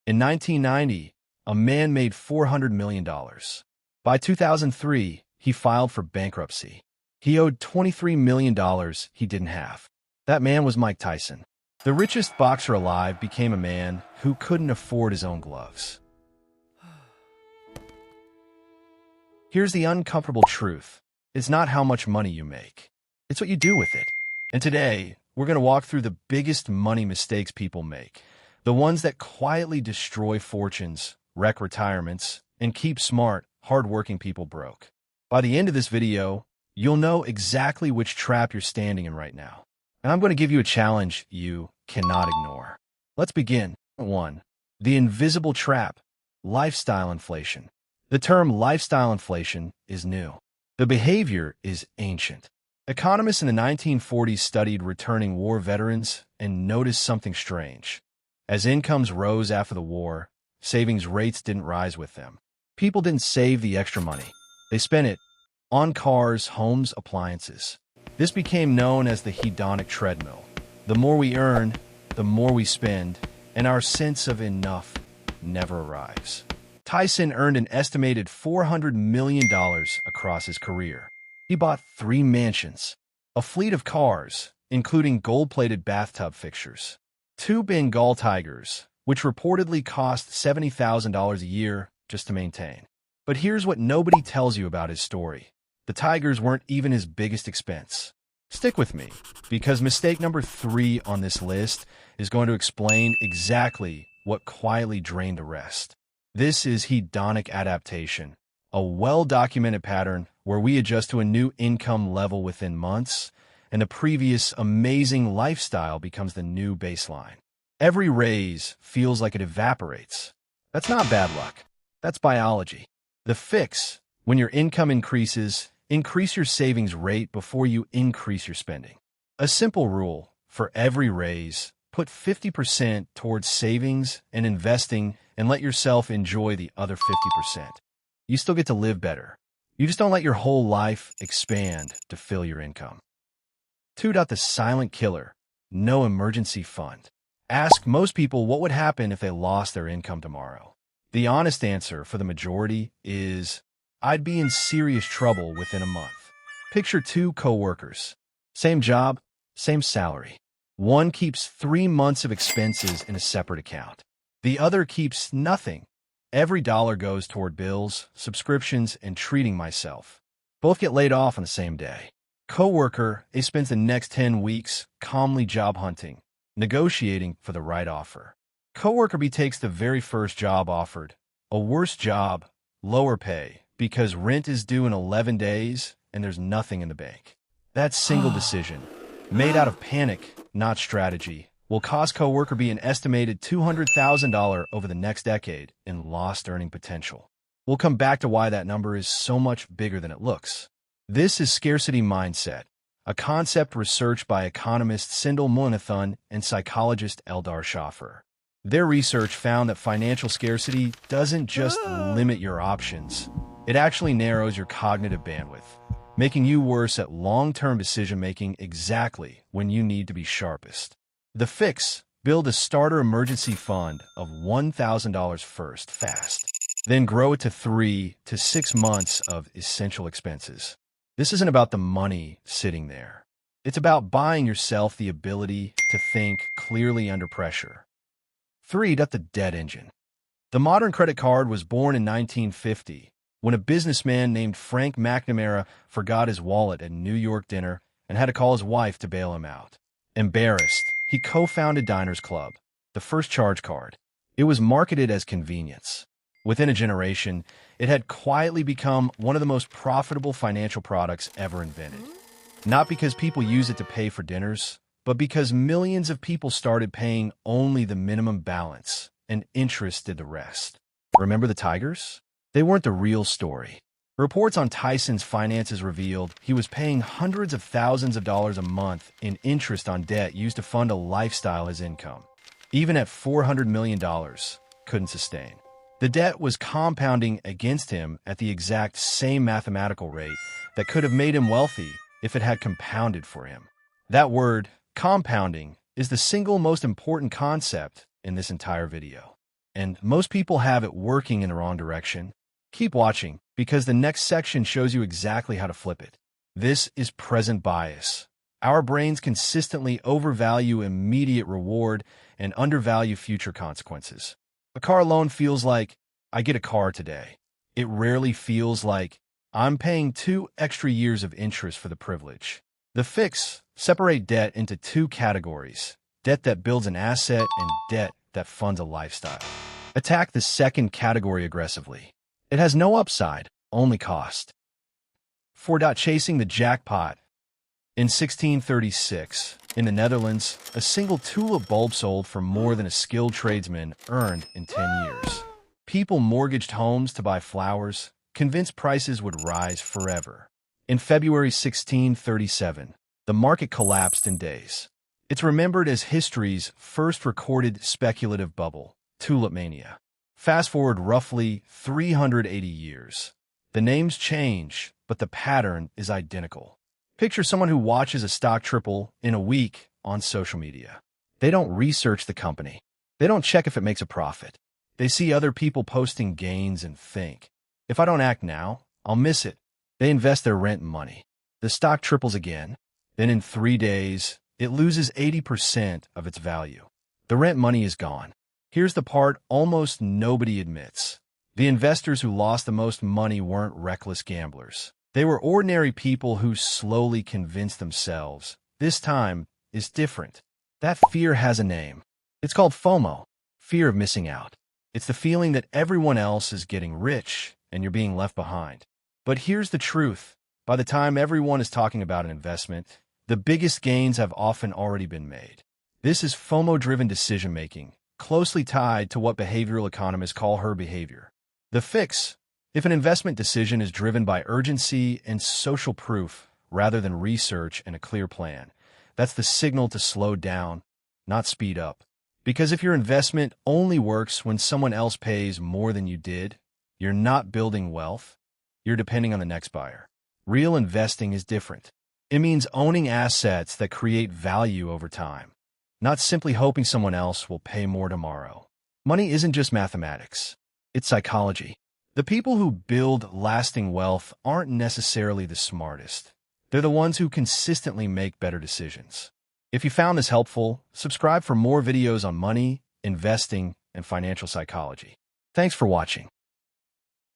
In 1990, a man made $400 million. By 2003, he filed for bankruptcy. He owed $23 million he didn't have. That man was Mike Tyson. The richest boxer alive became a man who couldn't afford his own gloves. Here's the uncomfortable truth. It's not how much money you make. It's what you do with it. And today, we're going to walk through the biggest money mistakes people make. The ones that quietly destroy fortunes, wreck retirements, and keep smart, hardworking people broke. By the end of this video, you'll know exactly which trap you're standing in right now. And I'm going to give you a challenge you cannot ignore. Let's begin. 1. The invisible trap. Lifestyle inflation. The term lifestyle inflation is new. The behavior is ancient. Economists in the 1940s studied returning war veterans and noticed something strange. As incomes rose after the war, savings rates didn't rise with them. People didn't save the extra money. They spent it on cars, homes, appliances. This became known as the hedonic treadmill. The more we earn, the more we spend, and our sense of enough never arrives. Tyson earned an estimated $400 million across his career. He bought 3 mansions, a fleet of cars, including gold-plated bathtub fixtures, 2 Bengal tigers, which reportedly cost $70,000 a year just to maintain. But here's what nobody tells you about his story. The tigers weren't even his biggest expense. Stick with me, because mistake number 3 on this list is going to explain exactly what quietly drained the rest. This is hedonic adaptation, a well-documented pattern where we adjust to a new income level within months, and the previous amazing lifestyle becomes the new baseline. Every raise feels like it evaporates. That's not bad luck. That's biology. The fix, when your income increases, increase your savings rate before you increase your spending. A simple rule: for every raise, put 50% towards savings and investing and let yourself enjoy the other 50%. You still get to live better. You just don't let your whole life expand to fill your income. 2. The silent killer. No emergency fund. Ask most people what would happen if they lost their income tomorrow. The honest answer for the majority is, I'd be in serious trouble within a month. Picture 2 co-workers. Same job, same salary. One keeps 3 months of expenses in a separate account. The other keeps nothing. Every dollar goes toward bills, subscriptions, and treating myself. Both get laid off on the same day. Co-worker A spends the next 10 weeks calmly job hunting, negotiating for the right offer. Co-worker B takes the very first job offered, a worse job, lower pay, because rent is due in 11 days and there's nothing in the bank. That single decision, made out of panic, not strategy, will cost co-worker B an estimated $200,000 over the next decade in lost earning potential. We'll come back to why that number is so much bigger than it looks. This is scarcity mindset, a concept researched by economist Sindel Mullainathan and psychologist Eldar Shaffer. Their research found that financial scarcity doesn't just limit your options, it actually narrows your cognitive bandwidth, making you worse at long-term decision-making exactly when you need to be sharpest. The fix: build a starter emergency fund of $1,000 first, fast. Then grow it to 3 to 6 months of essential expenses. This isn't about the money sitting there. It's about buying yourself the ability to think clearly under pressure. 3. The debt engine. The modern credit card was born in 1950 when a businessman named Frank McNamara forgot his wallet at a New York dinner and had to call his wife to bail him out. Embarrassed, he co-founded Diners Club, the first charge card. It was marketed as convenience. Within a generation, it had quietly become one of the most profitable financial products ever invented. Not because people use it to pay for dinners, but because millions of people started paying only the minimum balance, and interest did the rest. Remember the tigers? They weren't the real story. Reports on Tyson's finances revealed he was paying hundreds of thousands of dollars a month in interest on debt used to fund a lifestyle his income. Even at $400 million, couldn't sustain. The debt was compounding against him at the exact same mathematical rate that could have made him wealthy if it had compounded for him. That word, compounding, is the single most important concept in this entire video. and most people have it working in the wrong direction. Keep watching, because the next section shows you exactly how to flip it. This is present bias. Our brains consistently overvalue immediate reward and undervalue future consequences. A car loan feels like, I get a car today. It rarely feels like, I'm paying 2 extra years of interest for the privilege. The fix: separate debt into 2 categories: debt that builds an asset and debt that funds a lifestyle. Attack the second category aggressively. It has no upside, only cost. 4. Chasing the jackpot. In 1636, in the Netherlands, a single tulip bulb sold for more than a skilled tradesman earned in 10 years. People mortgaged homes to buy flowers, convinced prices would rise forever. In February 1637, the market collapsed in days. It's remembered as history's first recorded speculative bubble, Tulip Mania. Fast forward roughly 380 years. The names change, but the pattern is identical. Picture someone who watches a stock triple in a week on social media. They don't research the company. They don't check if it makes a profit. They see other people posting gains and think, if I don't act now, I'll miss it. They invest their rent money. The stock triples again. Then in 3 days, it loses 80% of its value. The rent money is gone. Here's the part almost nobody admits. The investors who lost the most money weren't reckless gamblers. They were ordinary people who slowly convinced themselves, this time is different. That fear has a name. It's called FOMO, fear of missing out. It's the feeling that everyone else is getting rich and you're being left behind. But here's the truth. By the time everyone is talking about an investment, the biggest gains have often already been made. This is FOMO-driven decision-making, closely tied to what behavioral economists call herd behavior. The fix: if an investment decision is driven by urgency and social proof rather than research and a clear plan, that's the signal to slow down, not speed up. Because if your investment only works when someone else pays more than you did, you're not building wealth, you're depending on the next buyer. Real investing is different. It means owning assets that create value over time, not simply hoping someone else will pay more tomorrow. Money isn't just mathematics. It's psychology. The people who build lasting wealth aren't necessarily the smartest. They're the ones who consistently make better decisions. If you found this helpful, subscribe for more videos on money, investing, and financial psychology. Thanks for watching.